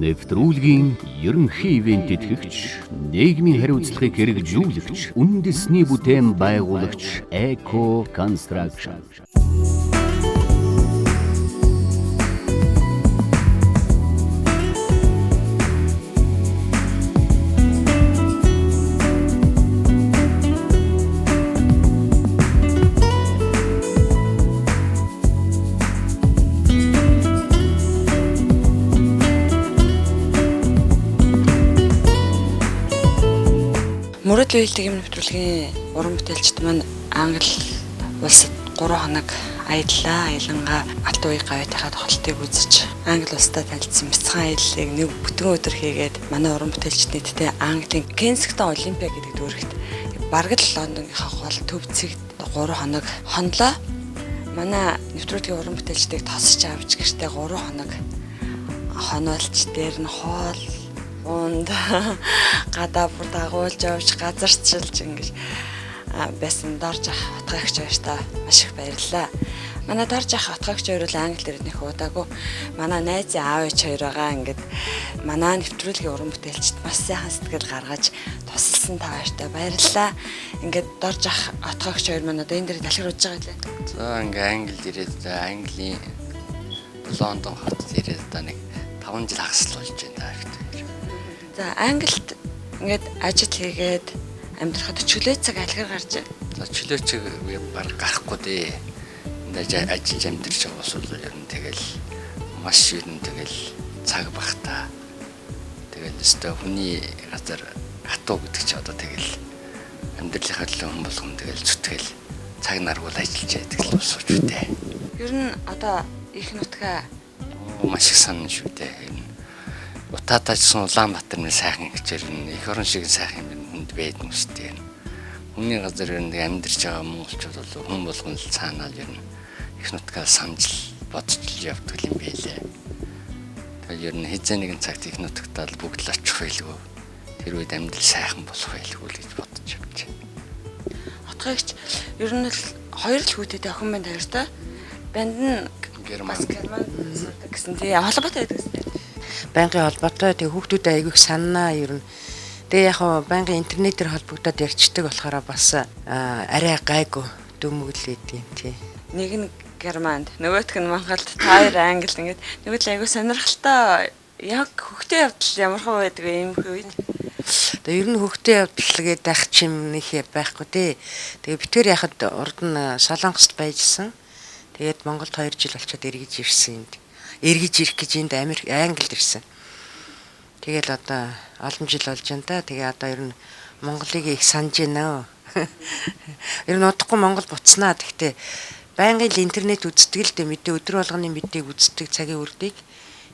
Нэвтрүүлгийн ерөнхий ивент итгэгч, нийгмийн хариуцлагыг хэрэгжүүлэгч, үндэсний бүтээн байгуулагч Eco Construction. Мөрөд үйлдэх юм нэвтрүүлгийн уран бүтээлчд маань Англи улсад 3 хоног аяллаа. Аялангаа Алтан үеийн гавьяатынхаа тоглолтыг үзэж Англи улстай танилцсан бяцхан аяллыг нэг бүтэн өдөр хийгээд манай уран бүтээлчд нийтдээ Английн Кенсингтон Олимпиа гэдэг дүүрэгт бараг л Лондонгийнхаа гол төв цэгт 3 хоног хонлоо. Манай нэвтрүүлгийн уран бүтээлчдийг тосч авч гэртээ 3 хоног хоноолч дээр нь хоол унд гадаа бүр дагуулж явж газарчилж ингэж байсан дорж ах утгаагч хоёртаа маш их баярлалаа. Манай дорж ах утгаагч хоёр бол англи дээр нэх удаагүй. Манай найзын аав ээж хоёр байгаа. Ингээд манай нэвтрүүлгийн уран бүтээлчд маш сайхан сэтгэл гаргаж тусалсан та хоёртаа баярлалаа. Ингээд дорж ах утгаагч хоёр маань одоо энэ дээр талхируулж байгаа лээ. За ингээ Англид ирээд Английн Лондон хотод ирээд одоо нэг 5 жил хагасл болж байна та. За Англид ингээд ажил хийгээд амьдрахад чөлөө цаг алгаар гарч байна. За чөлөө цаг баг гарахгүй дээ. Энд ажиллаж амьдрч байгаа ус бол ер нь тэгэл маш ер нь тэгэл цаг багтаа. Тэгэл өстой хүний газар хатуу гэдэг чи одоо тэгэл амьдралынхаа төлөө хүн болгон тэгэл зүтгэл цаг наргуул ажиллаж яадаг л ус шүү дээ. Ер нь одоо их нутгаа маш их санана шүү дээ. Утаатайчсан Улаанбаатар нэг сайхан хичээл нэг их орон шиг сайхан юм хүнд байдаг юм шүү дээ. Хүний газар ер нь амьдарч байгаа монголчууд бол хүн болгон л цаанаа ер нь их нутгаа санаж бодож явдаг юм байлээ. Тэгэл ер нь хэзээ нэгэн цагт их нутагтаа л бүгд л очих байлгүй. Тэр үед амьдрал сайхан болох байлгүй л гэж бодож явж байна. Утгаагч ер нь л хоёр л хүүтэйтэй охин байна хоёртой. Банд нь герман гэсэн тий холбоотой байдаг гэсэн. Байнгын холбоотой тэг хүүхдүүд айгүйх санаа ер нь. Тэгээ яг байнгын интернетээр холбогдоод ярьцдаг болохоор бас арай гайгүй дөмөглээд юм тий. Нэг нь германд, нөгөөх нь Монголд, хоёр англи ингээд нөгөө л айгүй сонирхолтой яг хөхтөө явдал ямархан байдаг юм үед. Тэгээ ер нь хөхтөө явдал гэдэг ах чим нэг байхгүй тий. Тэгээ битээр яхад урд нь Солонгост байжсэн. Тэгээд Монголд 2 жил болчиход эргэж ирсэн юм. Эргэж ирэх гэж энд Англид ирсэн. Тэгэл одоо олон жил болж байна та. Тэгээ одоо ер нь Монголыг их санаж байна. Ер нь удахгүй Монгол буцнаа. Гэхдээ байнгын интернет үздэг л дээ мэдээ өдөр болгоны мэдээг үздэг цагийн үрдийг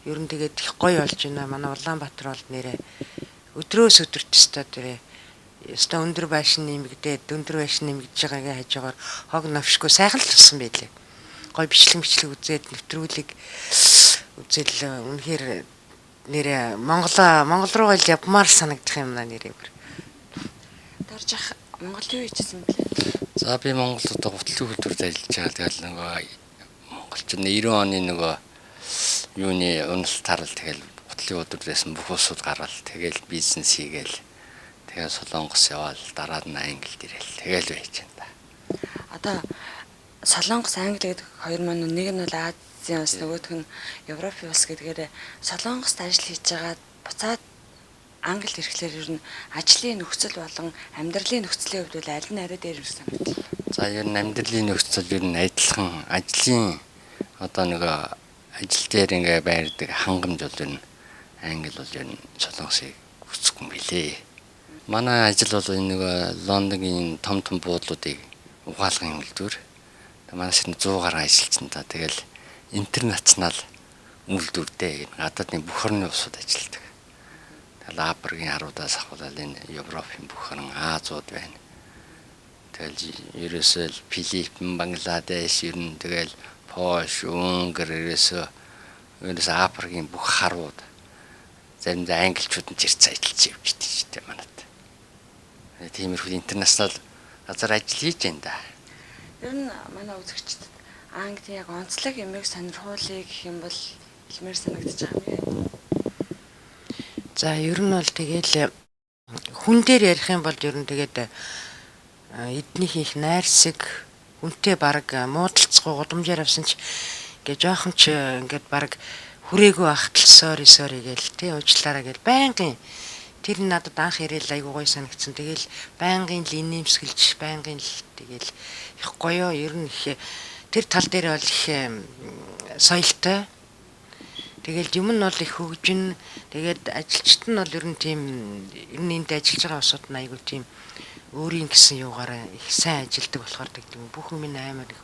ер нь тэгээд их гоё болж байна. Манай Улаанбаатар бол нэрээ өдрөөс өдөрт өстой тэрэ өстой өндөр байшин нэмэгдээд өндөр байшин нэмэгдэж байгаагийн хажуугаар хог новшгүй сайхан л тусан байлээ. Гой бичлэг үзээд нэвтрүүлэг үзэл үнэхээр нэрээ Монгол руу л явмаар санагдах юм нэрээ. Дорж ах Монгол юу хийчихсэн бэлээ? За би Монголд одоо гутлын хөтөлбөрт ажиллаж байгаа. Тэгэл нөгөө монголчин 90 оны нөгөө юуны уналтаар л тэгэл гутлын хөтөлбөрөөс бүх улсууд гараад тэгэл бизнес хийгээл тэгэл Солонгос яваал дараа нь Англид ирээл тэгэл байж байна та. Одоо Солонгос Англи гэдэг хоёр маань нэг нь бол Азийн улс нөгөөх нь Европын улс гэдгээр Солонгост ажил хийж байгаа буцаад Англид ирэхлээр ер нь ажлын нөхцөл болон амьдралын нөхцөлийн хувьд бол аль нь арай дээр ирсэн юм. За ер нь амьдралын нөхцөл ер нь адилхан ажлын одоо нөгөө ажил дээр ингээ байрдаг хангамж бол ер нь Англи бол ер нь Солонгосыг хүсэхгүй юм билээ. Манай ажил бол энэ нөгөө Лондонгийн том буудлуудыг угаалгын үйлдвэр манайс нь 100 гаруй ажилтсан та. Тэгэл интернационал үйлдвэртэй гадаадны бүх орны улсууд ажилладаг. Тэгэл Африкийн харуудаас ахвал энэ Европын бүх орн Азууд байна. Тэгэл ерөөсөө Филиппин, Бангладеш ер нь тэгэл Польш, Унгар ерөөсөө Африкийн бүх харууд заримдаа англичууд нь зэрц ажиллаж явж байдаг шүү дээ манайд. Тиймэрхүү интернационал газар ажил хийж байна да. Ер нь манай үзэгчдэд Англи яг онцлог юмыг сонирхуулъя гэх юм бол хэлмээр санагдаж байгаа юм. За ер нь бол тэгэл хүн дээр ярих юм бол ер нь тэгээд эднийх их найрсаг хүнтэй баг муудалцгүй гудамжаар авсан ч ингээ жоохон ч ингээд баг хүрээгүй ахтал сори гээл тий уучлаарай гээл байнгын тэр надад анх ирээл айгуу гоё санагдсан. Тэгэл байнгын л инээмсгэлж байнгын л тэгэл их гоё ер нь их тэр тал дээр бол их соёлтой. Тэгэл юм нь бол их хөгжин. Тэгээд ажилчид нь бол ер нь тийм ер нь энд ажиллаж байгаа усуд нь айгуу тийм өөрийн гэсэн юугаараа их сайн ажилдаг болохоор тийм бүх юм амар их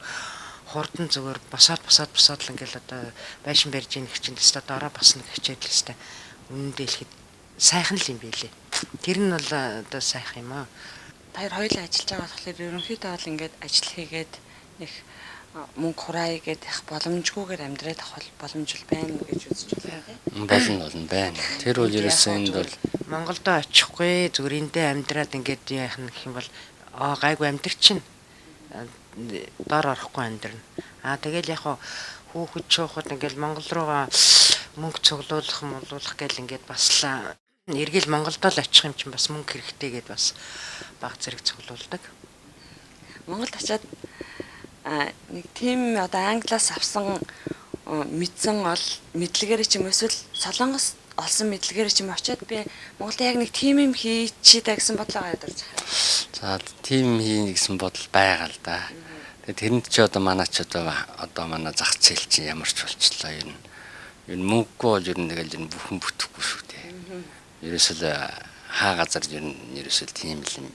хурдан зүгээр босоод л ингээл одоо байшин барьж ийн гэх чинь тест одоо ороо босно гэх хичээл л тест үнэндээ хэлэхэд сайхан л юм байлээ. Тэр нь бол одоо сайхан юм аа. Та хоёулаа ажиллаж байгаа болохоор ерөнхийдөө бол ингээд ажил хийгээд нэг мөнгө хураая гэдэг их боломжгүйгээр амьдраад авах боломжтой байна гэж үзэж байна. Болно байна. Тэр бол ерөөсөө энд бол Монголд очихгүй зүгээр эндээ амьдраад ингээд яах нь гэх юм бол гайгүй амьдр чинь дор орохгүй амьдрна. Тэгэл яг хүүхэд чуухад ингээд Монгол руугаа мөнгө цуглуулах гэл ингээд бас л эргэл Монголд л очих юм чинь бас мөнгө хэрэгтэй гэдээ бас баг зэрэг цуглуулдаг. Монголд очиад нэг тийм одоо англиас авсан мэдсэн ол мэдлэгээр ч юм эсвэл солонгос олсон мэдлэгээр ч юм очиад би Монголд яг нэг тийм юм хийчихээ гэсэн бодлоо гадарч байгаа. за тийм хийнэ гэсэн бодол байгаа л да. Тэгээд тэрэнд ч одоо манай ч одоо манай зах зээл чинь ямар ч болчлоо юм. Ер нь мөнгөгүй бол ер нь тэгэл бүхэн бүтэхгүй шүү дээ. Ерөөсөл хаа газар ер нь ерөөсөл тийм л юм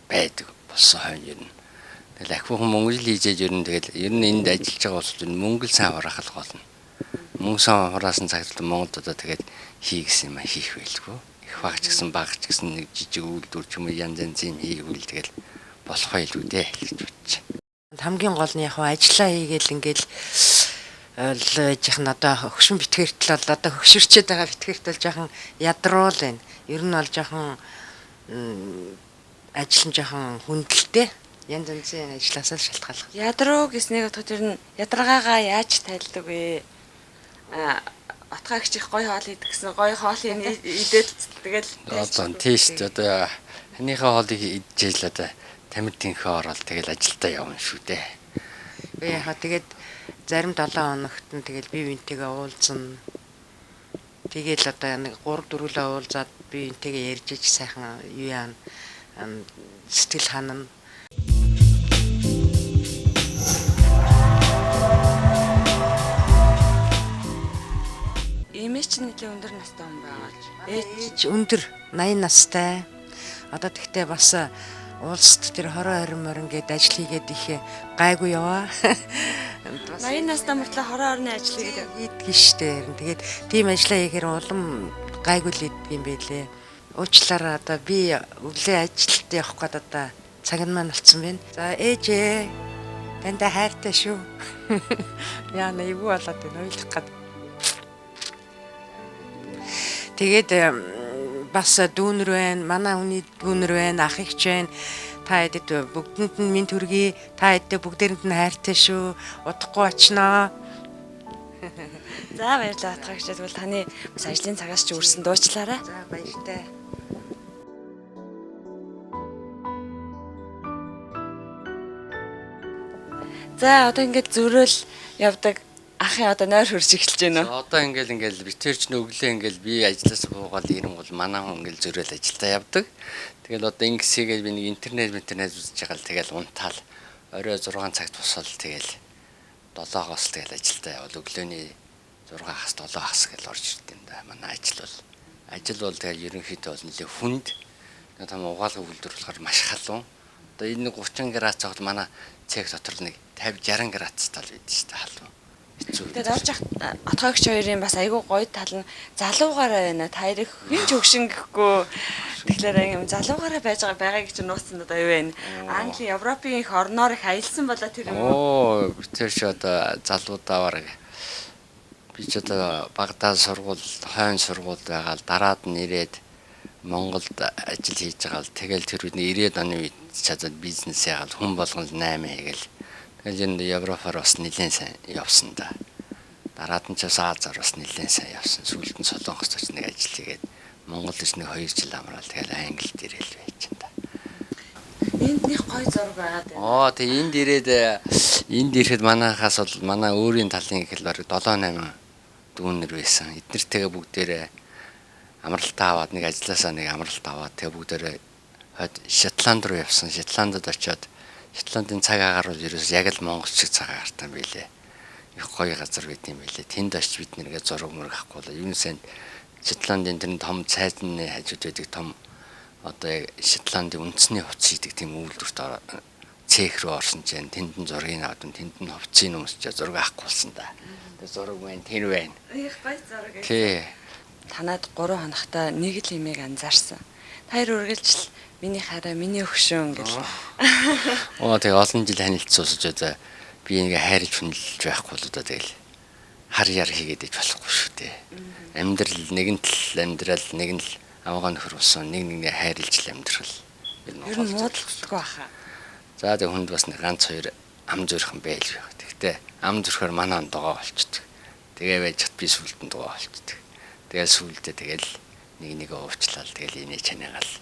байдаг болсон хойно ер нь. Тэгэл ахиухан мөнгө л хийжээж ер нь тэгэл ер нь энд ажиллаж байгаа бол ер нь мөнгө л сайн хураах л болно. Мөнгө сайн хураасан цагт Монголд одоо тэгээд хийгсэн юм хийх байлгүй. Их багч гэсэн багч гэсэн нэг жижиг үйлдвэр ч юм уу янз янзын хийгвэл тэгэл болох байлгүй дээ гэж бодчих. Хамгийн гол нь яг ажиллаа хийгээл ингээл жоохон одоо хөшин битгэртэл бол одоо хөшөрчээд байгаа битгэртэл жоохон ядруул байна. Ер нь бол жоохон ажил нь жоохон хүндэлтэй. Янз янзын ажилласаа шалтгаалах. Ядруу гэснийг бодоход ер нь ядаргаагаа яаж тайлдаг вэ? Отгаагч их гоё хоол идэх гэсэн гоё хоолыг идээд тэгэл одоо тийш одоо ханийхаа хоолыг идчихэл одоо тамиртынхаа ороод тэгэл ажилдаа явна шүү дээ. Би яг тэгээд зарим 7 хоногт нь тэгэл бие биентэйгээ уулзсан. Тэгэл одоо нэг 3-4 лөө уулзаад бие биентэйгээ ярьж ич сайхан юу яана сэтгэл ханана. Эмээч нэлээ өндөр настай хүн байгаа ч. Ээж өндөр 80 настай. Одоо тэгтээ бас улсад тэр 20 морин гээд ажил хийгээд их гайгүй яваа. 80 настай мөртлөө 20 орны ажил хийдэг штэ. Тэгээд тийм ажиллаа хийхээр улам гайгүй л идэг юм байлээ. Уучлаарай одоо би өглөө ажилд явах гээд одоо цаг нь маань болцсон байна. За ээжээ тандаа хайртай шүү. Яа нэйгүү болоод байна ойлгох гээд. Тэгээд бас дүүнэр байна, манай хүний дүүнэр байна, ах ихч байна. Та хэдэд бүгдэнд нь минь төргий, та хэдэд бүгдээрэнд нь хайртай шүү. Удахгүй очноо. За баярлалаа атгаагч бол таны бас ажлын цагаас ч үрсэн дуучлаарай. За баяртай. За одоо ингээд зөрөөл явдаг ахын одоо нойр хөрж эхэлж байна уу? Одоо ингээл битэрч нүглээ ингээл би ажилласаа буугаад ирэнгүүл манай хүн ингээл зөрөөл ажилдаа явдаг. Тэгэл одоо ингэсийгээ би нэг интернет үзэж байгаа л тэгэл унтаал орой 6 цагт босол тэгэл 7-оос тэгэл ажилдаа явал өглөөний 6-аас 7-аас гэл орж ирд юм да. Манай ажил бол тэгэл ерөнхийдөө бол нэлээ хүнд. Нэг том угаалгын үйлдвэр болохоор маш халуун. Одоо энэ 30 градус цогт манай цэг дотор нэг 50-60 градус тал байдаг шүү дээ халуун. Тэгээд орж отгоогч хоёрын бас айгүй гоё тал нь залуугаараа байна. Та хоёрыг хэн ч өгшин гэхгүй. Тэгэхээр юм залуугаараа байж байгаа гэж нууцсан одоо юу вэ? Англи, Европын их орноор их аялсан болоо тэр юм уу? Би тэр ч одоо залуудаа бараг би ч одоо Багдад сургууль, хойно сургууль байгаа л дараад нь ирээд Монголд ажил хийж байгаа л тэгэл тэр үний 90-ад оны үед чадаад бизнес яагаад хүн болгоно 8 хийгээл. Тэгэл энэ Европоор бас нэлээд сайн явсан да. Дараад нь ч Азаар бас нэлээд сайн явсан. Сүүлд нь Солонгост очиж нэг ажил хийгээд Монгол гэж нэг 2 жил амраал тэгэл Англид ирээл байж та. Энд нэг гой зураг байгаад байна. Тэгээ энд ирэхэд манайхаас бол манай өөрийн талын их л бараг 7-8 дүүнэр байсан. Эднэртэйгээ бүгдээрээ амралтаа аваад нэг ажилласаа нэг амралт аваад тэгээ бүгдээрээ хойд Шотланд руу явсан. Шотландд очиод Шотландын цаг агаар бол ерөөс яг л монгол шиг цаг агаартай байлээ. Их гоё газар байт юм байлээ. Тэнд очиж бид нэргээ зураг мөрөг авахгүй л юу сэн Шотландын тэр том цайзны хажууд байдаг том одоо Шотландын үндэсний хувцс хийдэг тийм үйлдвэрт цех рүү орсон чинь тэнд нь зургийг аваад тэнд нь хувцсыг өмсч зураг авахгүй болсон да. Тэр зураг байна, тэр байна. Их гоё зураг. Тий. Танад 3 хоногтой нэг л имийг анзаарсан. Та хоёр үргэлжил миний хараа, миний өгшөн гэл. Тэгээ олон жил ханилцуулж одоо би ингээ хайрж хүнэлж байхгүй л да тэгэл хар яр хийгээд иж болохгүй шүү дээ. Амьдрал нэгэн тал амьдрал нэг нь л авгаа нөхөр болсон нэг хайрлж л амьдрал. Ер нь муудалцдаггүй баха. За тэг хүнд бас нэг ганц хоёр ам зүрхэн байлж байгаа. Тэгтээ ам зүрхээр манаа дугаа болчдөг. Тэгээ байж чад би сүлдэн дугаа болчдөг. Тэгэл сүлдээ тэгэл нэг уучлал тэгэл инээ чанаагаал.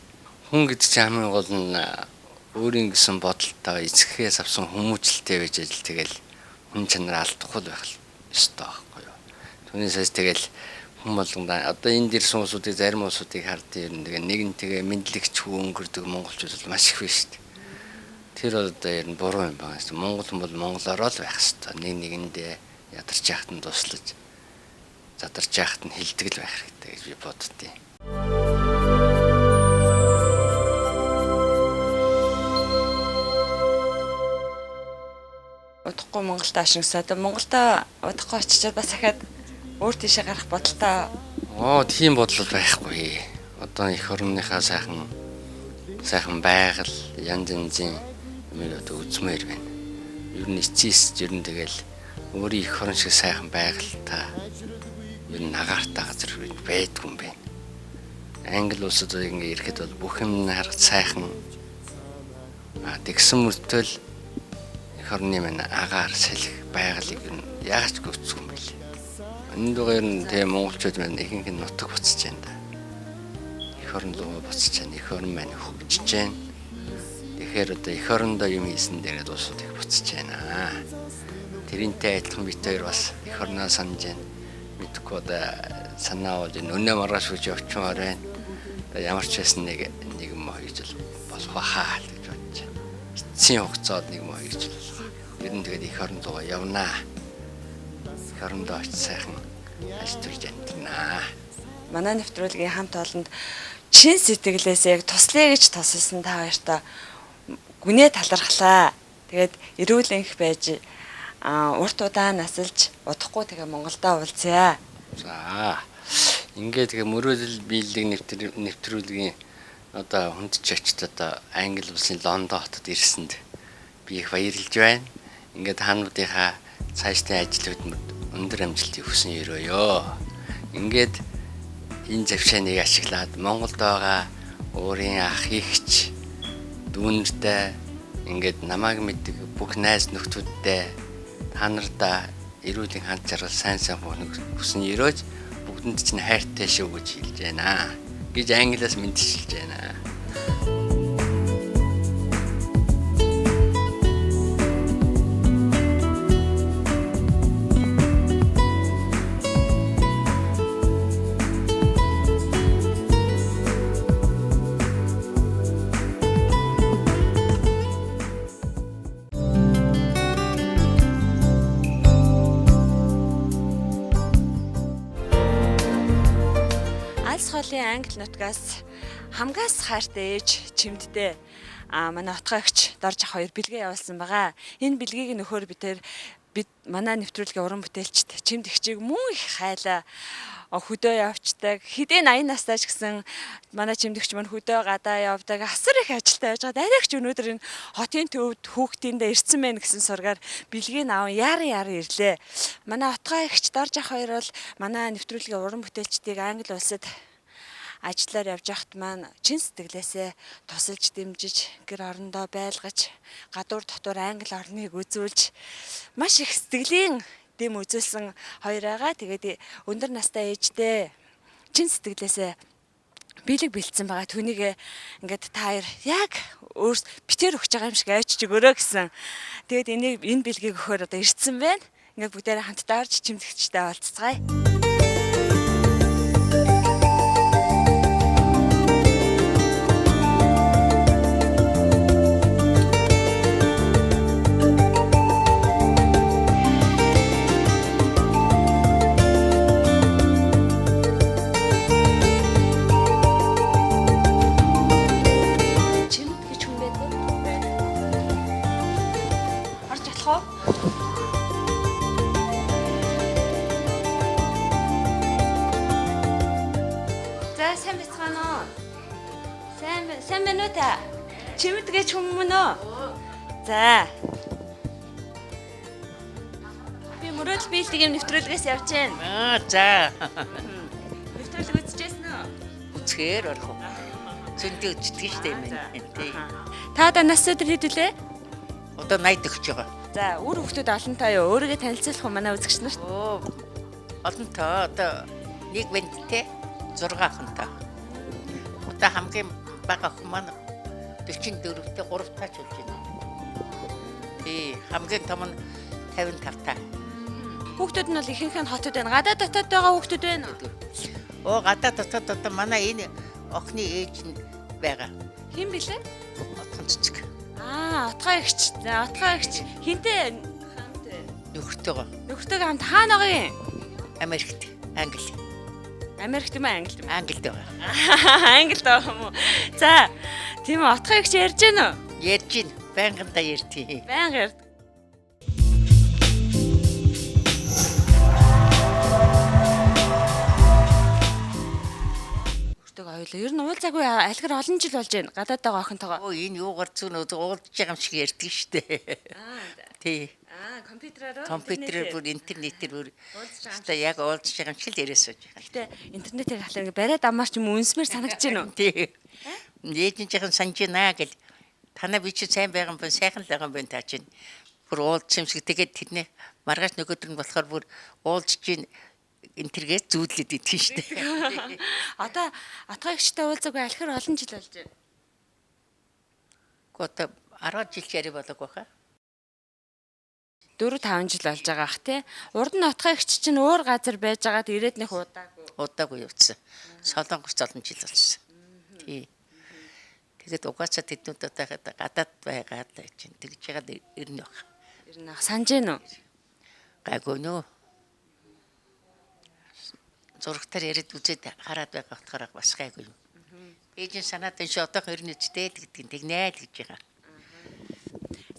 Хүн гэдэг чинь хамгийн гол нь өөрийн гэсэн бодолтой эцгээс авсан хүмүүжлэлтэй байж ажил тэгэл хүн чанараа алдахгүй байх ёстой байхгүй юу. Түүнээс тэгэл хүн болгонд одоо энд ирсэн улсуудыг зарим улсуудыг хардсан юм нэгнтэйгээ мэдлэгч өнгөрдөг монголчууд бол маш их байна шүү дээ. Тэр одоо ер нь буруу юм байна. Монгол хүн бол монголоор л байх ёстой. Нэгэндээ ядарч яхад нь туслаж задарч яхад нь хилдэг л байх хэрэгтэй гэж би боддتي. Удахгүй Монголд ашигсаад Монголда удахгүй очичоод бас дахиад өөр тийшээ гарах бодолтой. Тийм бодол байхгүй. Одоо эх орныхаа сайхан байгаль янз янзын юм одоо үзмээр байна. Ер нь эцэс ер нь тэгэл өөрийн эх орн шиг сайхан байгальтай ер нь агаартай газар байдгүй юм байна. Англи улсад ингээ ирэхэд бол бүх юм харагд сайхан тэгсэн мөртөл хорны мань агаар салхи байгалыг яаж ч гүйцэх юм бэл. Энд байгаа юм тийм монголчууд маань ихэнх нь нутаг буцаж байна да. Эх орн руу буцаж байна. Эх орн маань хөгжиж байна. Тэгэхээр одоо эх орондоо юм хийсэн дээрээ улсууд их буцаж байна. Тэрнтэй адилхан бит хоёр бас эх орноо санаж байна. Мэдхгүй одоо санаа бол өнөө маргааш үж явчмаар байна. Одоо ямар ч байсан нэг юм хийж болох баха гэж бодож байна. Эцсийн хугацаанд нэг юм хийж болох. Ер нь тэгээд эх орн руу явнаа. Эх орондоо очиж сайхан ажиллаж амтнаа. Манай нэвтрүүлгийн хамт олонд чин сэтгэлээс яг туслая гэж тусалсан та хоёртаа гүнээ талархлаа. Тэгээд эрүүл энх байж урт удаан насалж удахгүй тэгээ Монголдо уулзъя. За. Ингээд тэгээ мөрөөдөл биелдэг нэвтрүүлгийн одоо хүндч очиж одоо Англи улсын Лондон хотод ирсэнд би их баярлж байна. Ингээд хаануудынхаа цаашдын ажил хөдөлмөрт өндөр амжилтыг хүсэн өрөөё. Ингээд энэ завшааныг ашиглаад Монголд байгаа өөрийн ах ихч дүүнэртэй ингээд намайг мэддэг бүх найз нөхдүүдтэй та нартаа эрүүлийн ханд жаргал сайн хүсэн өрөөж бүгдэнд чинь хайртай шүү гэж хэлж байна. Гэж англиас мэдчилж байна. Англи нутгаас хамгаас хайртай ээж чимддээ манай утгаагч Дорж ах хоёр бэлгээ явуулсан байгаа. Энэ бэлгийг нөхөр бид манай нэвтрүүлгийн уран бүтээлчд чимд ихчийг мөн их хайлаа хөдөө явцдаг. Хэдийн 80 настай ч гэсэн манай чимдэгч мань хөдөө гадаа явдаг. Асар их ажилтай байж байгаа. Дараагч өнөөдөр энэ хотын төвд хүүхдийндээ ирсэн мэн гэсэн сургаар бэлгийг аав яаран ирлээ. Манай утгаагч Дорж ах хоёр бол манай нэвтрүүлгийн уран бүтээлчдийг Англи улсад ажлаар явж байхад маань чин сэтгэлээсээ тусалж дэмжиж гэр орондоо байлгаж гадуур дотор англи орныг үзүүлж маш их сэтгэлийн дэм үзүүлсэн хоёр байгаа. Тэгээд өндөр настай ээжтэй чин сэтгэлээсээ бэлэг бэлдсэн байгаа. Түүнийг ингээд та хоёр яг өөрс битээр өгч байгаа юм шиг айчж өгөрөө гэсэн. Тэгээд энэ бэлгийг өгөхөөр одоо ирсэн байна. Ингээд бүгдээрээ хамтдаа орж чимдэгчтэй болцгаая. Сайн байна уу та? Чимэдгэж хүмүүс нөө. За. Би мөрөдл биелдэгийн нэвтрүүлгээс явж байна. За. Нэвтрүүлэг үзчихсэн үү? Үзгээр болох уу? Зөндөө үздэг штэ юм байна. Тий. Та одоо нас өдөр хэдүүлээ? Одоо 80 өгч байгаа. За, үр хүүхдүүд олонтой юу? Өөрийгөө танилцуулах уу манай үзэгч нарт? Оо. Олонтой одоо нэг бэнттэй 6 ахантай. Одоо хамгийн бага хүмүүс 44-т 3 таач болж байна. Тий, хамгийн том нь 55 таа. Хүүхдүүд нь бол ихэнх нь хотод байна. Гадаад дотоод байгаа хүүхдүүд байна уу? Оо, гадаад дотоод одоо манай энэ охины ээж нь байгаа. Хэн блэ? Отхон цэцэг. Отгоо эгч. За, отгоо эгч. Хинтээ хамт Нөхөртөөгөө. нөхөртөөгөө хамт хаана байгаа юм? Америкт, Англи. Америкт юм аа, Англид юм? Англид байгаа. Англид байгаа юм уу? За, тийм үү, отгоо эгч ярьж гэнэ үү? Ярьж гин, байнгандаа ярьтий. Байнга ярьд. Хоёулаа ер нь уулзаагүй алхар олон жил болж байна. Гадаад байгаа охинтойгоо. Оо энэ юугаар зүүн уулзж байгаа юм шиг ярьдаг штэ. Тий. Компьютерээр бүр интернетээр бүр уулзж яг уулзж байгаа юм шиг л яриа сууж байгаа. Гэтэ интернетээр халаа ингээ бариад амаарч юм үнсмэр санагдаж байна уу? Тий. Ээжин жихэн санаж байна гэл. Танаа би чи сайн байгаа юм байна, сайхан л байгаа юм байна та чинь. Бүр уулзсан юм шиг тэгээд тэрний маргааш нөгөөдөр нь болохоор бүр уулзж гин интернет зүүдлээд идэх штэ. Одоо атгай гişтэй уулзаагүй алхар олон жил болж байна. Гото 10 жил чари болоог баха. 4-5 жил болж байгаа ах тий. Урд нь атгай гişч чинь өөр газар байж байгаад ирээднийх удаагүй явцсан. Солонгос олон жил болсон. Тий. Тэгээд угаасаа тэднүүд одоо гадаад байгаад чинь тэгж яагаад ирнэ баг. Ирнэ ах санаж гэнэ үү? Гайгүй нөө. Зургатаар яриад үзээд хараад байгаа болохоор бас гайгүй юм. Ээжийн санаад энэ ши одоо 20 нэчтэй гэдгийг тэгнэ л гэж байгаа.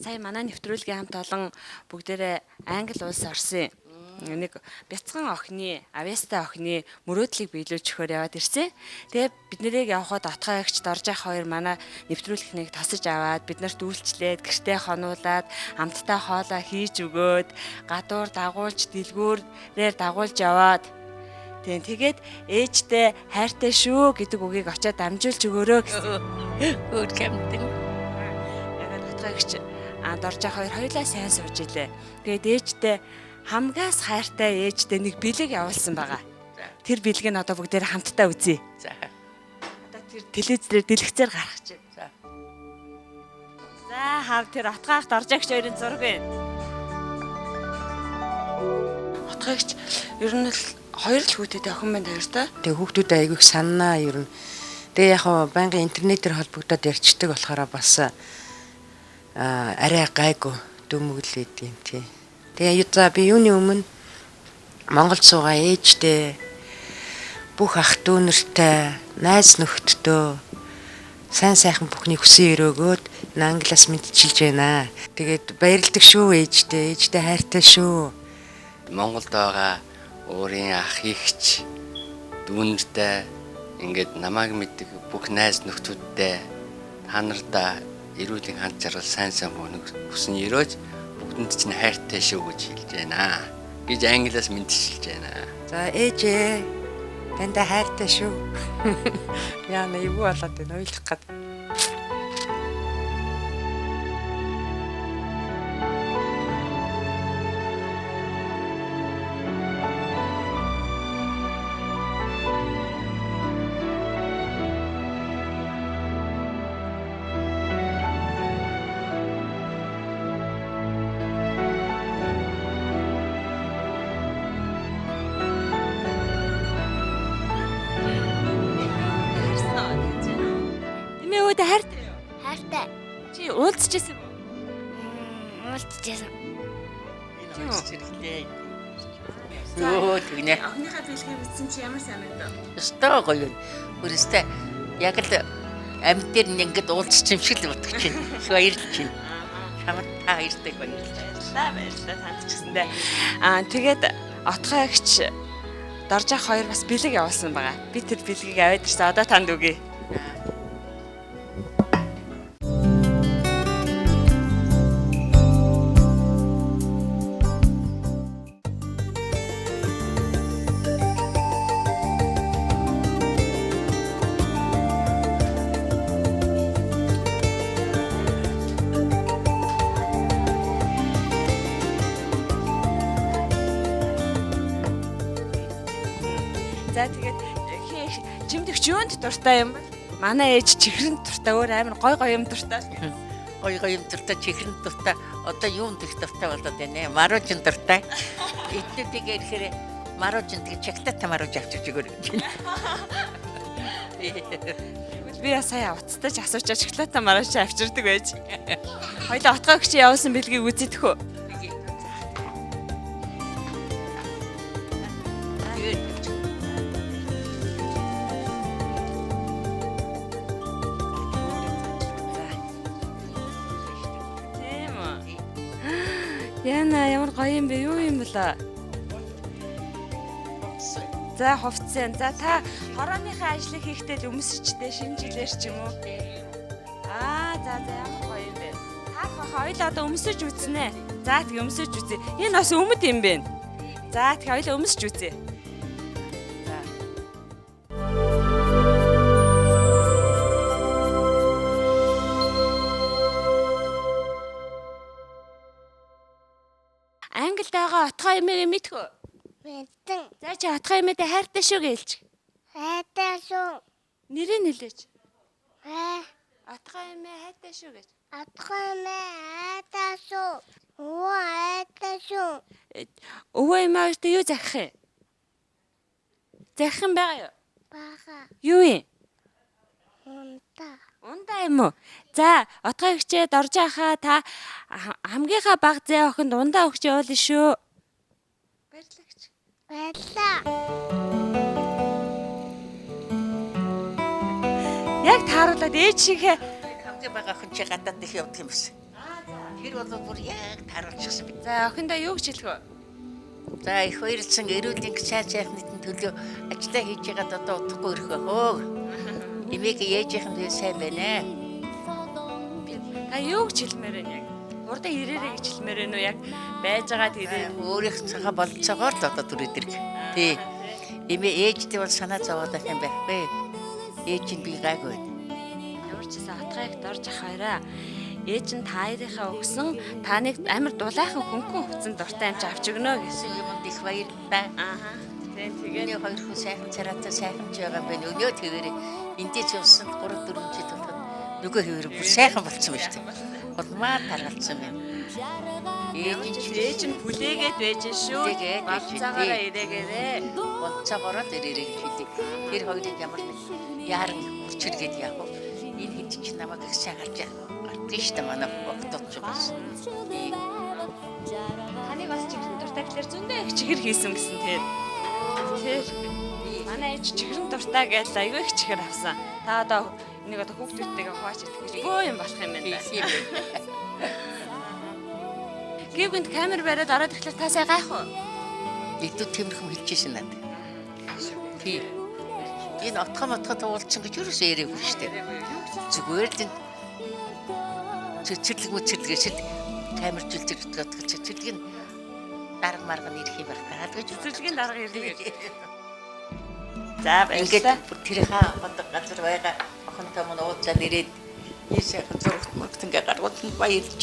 Сая манай нэвтрүүлгийн хамт олон бүгдээрээ англи улс орсон. Нэг бяцхан охины, авьяастай охины мөрөөдлийг биелүүлж өгөхөөр яваад ирсэн. Тэгээ бид нэрийг явхад отгоо ягчд орж явах хоёр манай нэвтрүүлгнийг тосож аваад бид нарт үйлчлээд гэртээ хонуулаад хамтдаа хоолоо хийж өгөөд гадуур дагуулж дэлгүүрээр дагуулж яваад тэгээд ээжтэй хайртай шүү гэдэг үгийг очиад дамжуулж өгөөрөө гэсэн. Өөр гэмтэн. Яг утгаагч дорж хоёр хоёлаа сайн сууж илээ. Тэгээд ээжтэй хамгаас хайртай ээжтэй нэг бэлэг явуулсан байгаа. Тэр бэлгийг нь одоо бүгдээр хамтдаа үзье. За. Одоо тэр телевизээр дэлгэцээр гаргах чинь. За. За хав тэр утгаагт оржаагч хоёрын зураг байна. Утгаагч ер нь л хоёр л хүүтэд охин байна хоёртой. Тэгээ хүүхдүүд айгүйх санаа ер нь. Тэгээ яг хаа байнгын интернетээр холбогдоод ярьцдаг болохоор бас арай гайгүй дөмөглөө идэв тий. Тэгээ за би юуны өмнө Монголд суугаа ээжтэй бүх ах дүү нартай найз нөхдөдөө сайн сайхан бүхний хүсэн өрөөгөөд англиас мэдчилж байна. Тэгээд баярлдаг шүү ээжтэй хайртай шүү. Монголд байгаа өөрийн ах ихч дүүнэртэй ингээд намайг мэддэг бүх найз нөхдүүдтэй та нартаа эрүүлийн ханд жаргал сайн хүсэн өрөөж бүгдэнд чинь хайртай шүү гэж хэлж байна гэж англиас мэдчилж байна. За ээжээ танд хайртай шүү. Яна юу болоод байна ойлгох гээд. хэмээтэй хайртай юу? Хайртай. Чи уулзчихсан юм уу? Уулзчихсан. Энэ хоёр зэрэглээ. Йоо тэгнэ. Охиныхаа бэлгийг үзсэн чи ямар санагдав? Өстой гоё. Өөрөөсөө яг л амьд дээр ингээд уулзч юм шиг л бодож чинь. Баярлж чинь. Чамд та хоёртай баярлж. Баярлалаа танд ч гэсэндээ. Тэгээд отгойгч дорж ах хоёр бас бэлэг явуулсан байгаа. Би тэр бэлгийг аваад ирсэн. Одоо танд үгүй. За тэгээд чимдэгч юунд дуртай юм бэ? Манай ээж чихрэнд дуртай, өөр амар гой юм дуртай. Гоё юм дуртай, чихрэн дуртай. Одоо юунд их дуртай болоод байна. Маружин дуртай. Эднүүдийг ирэхээр маружин тэгээ чагтаатай маруж авчиж өгөр. Би сая уцтаж асуучаа шоколадтай маргааш авчирдаг байж. Хоёлаа отгойгч явуулсан бэлгийг үзэдэх үү? Яна ямар гоё юм бэ? Юу юм бэлээ? За хувцсан. За та хорооныхаа ажлыг хийхдээ л өмсөжтэй шинэ жилээр ч юм уу? За ямар гоё юм бэ? Та хоёул одоо өмсөж үзнэ. За тэгээ өмсөж үзье. Энэ бас өмд юм бэ? За тэгээ хоёул өмсөж үзье. За. Англид байгаа отгой юмыг мэдхүү? Мэдэн. За чи отгой юмтай хайртай шүү гэлж. Хайртай шүү. Нэрээ нэлээч. Атгай Отгой юм хайртай шүү гэж. мэ хайртай шүү. Оо хайртай шүү. Өвөө юмаатай юу захих юм? Захих юм байгаа юу? Бага. Юу юм? Унта. Ундаа юм уу? За, отгойгчээ дорж ахаа та хамгийн бага зээ охинд ундаа өгч явуулна шүү. Баярлагч. Баярлаа. Яг тааруулаад ээж шиг Хамгийн бага охин чи гадаад их явдаг юм байна. Тэр бол бүр яг тааруулчихсан. за охиндоо юу гэж хэлэх вэ? За их баярлсан эрүүлийн сайн сайхнын төлөө ажиллаа хийж байгаад одоо удахгүй ирэх байхөө. Эмээг ээжийнх нь сайн байна. Та юу гэж хэлмээр вэ яг? Урдаа ирээрэй гэж хэлмээр вэ яг байж байгаад ирээ. Өөрийнх цагаа болцоогоор л одоо түрээд ирэх. Тий. Эмээ ээжтэй бол санаа зовоод байх юм байхгүй. Ээж нь би гайгүй байна. Ямар ч гэсэн отгойг дорж ах хоёраа. Ээж нь та хоёрынхаа өгсөн таныг амар дулаахан хөнгөн хувцсан дуртай юм чи авч өгнө гэсэн. Юмд их баярлалаа. Тэгээд Тэгээ хоёр хүн сайхан цараатай сайхан ч байгаа юм байна. Өнөө тэгээрээ эндээс явсан 3 4 жил болоод нөгөө хэвээр бүр сайхан болцсон байна шүү дээ. Улмаа таргалцсан байна. ээж нь хүлээгээд байж шүү. Хүлээгээд байж Болцоогоороо дээ. ирээгээрээ. Болцоогоороо ирээрэй гэж хэлдэг. Тэр хоёрыг ямар нэг яаран үрчилгээд яах вэ? Энэ хэд ч намайг их сайн харж гардыг шүү дээ манай октод ч байсан. Таныг бас чихрэн дуртай гэхэлэр зөндөө их чихэр хийсэн гэсэн тэр. Манай ээж чихрэн дуртай гэж аягүй их чихэр авсан. Та одоо энийг одоо хүүхдүүдтэйгээ хувааж идэх гэж бөө юм болох юм байна. Гівгэнд камер бариад ороод ирэхлээр та сая гайх уу? Эдүүд тиймэрхэн хэлчихсэн надад. Тий. Энэ отгоо уулзсан гэж юу ч яриаггүй шүү дээ. Зүгээр л цэцэрлэг мүцэрлэгээсэл камержүүлдэг гэдэг цэцэрлэг нь дарга марга нь ирэх юм байх таа гэж Цэцэрлэгийн дарга ирлээ. За ингээд баярлалаа. тэр хаа бодог газар байгаа охинтой мөн уулзаад ирээд ийшээхэн зургт мөрт ингээ гаргууд нь баярлж.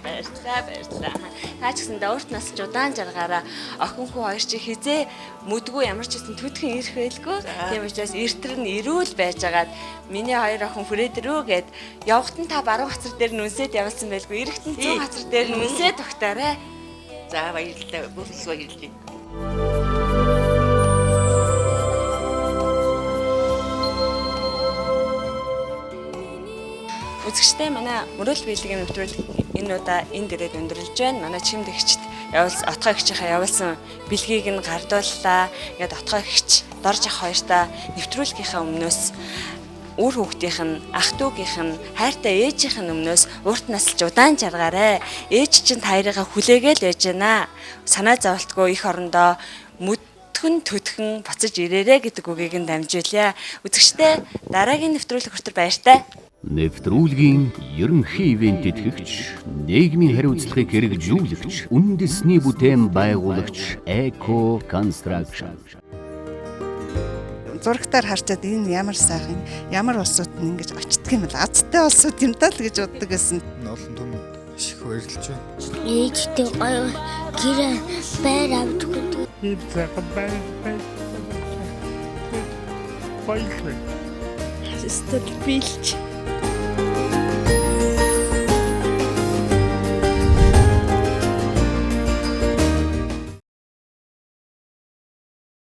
Баярлалаа. Та ч гэсэн урт нас ч удаан жаргаараа охин хүү хоёр чи хизээ мүдгүй ямар ч гэсэн төдхөн ирэх байлгүй. Тийм учраас эртэр нь ирүүл байжгаад миний хоёр охин хүрээдрөө гэд явхад нь та баруун хацар дээр нь үнсээд явуулсан байлгүй. Ирэхт нь зүүн хацар дээр нь үнсээд тогтоорой. За баярлалаа. Бүх их баярлалаа. Үзэгчтэй манай мөрөл биелгийн нэвтрүүлэг энэ удаа энд ирээд өндөрлөж байна. Манай чимдэгчд отгой гихчийнхаа явуулсан бэлгийг нь гардууллаа. Ингээд отгой гихч дорж ах хоёртаа нэвтрүүлгийнхаа өмнөөс үр хүүхдийнх нь, ах дүүгийнх нь, хайртай ээжийнх нь өмнөөс урт насалж удаан жаргаарэ. Ээж чинь таярыгаа хүлээгээл байж байна. Санаа зовлтгүй их орондоо төдхөн буцаж ирээрэ гэдэг үгийг нь дамжуулъя. Үзэгчтэй дараагийн нэвтрүүлэг хүртэл баяртай. Нэвтрүүлгийн ерөнхий ивентэд хэрэгч, нийгмийн хариуцлагыг хэрэгжүүлэгч, үндэсний бүтээн байгуулагч Эко Construction. Зурагтаар харчаад энэ ямар сайхан, ямар улсууд нь ингэж очдөг юм бол азтай улсууд юм даа л гэж боддог гэсэн. Олон том их баярлж байна. Ээжтэй гоё гэр байр авдаггүй. ийм сайхан баярлалаа. Стад билж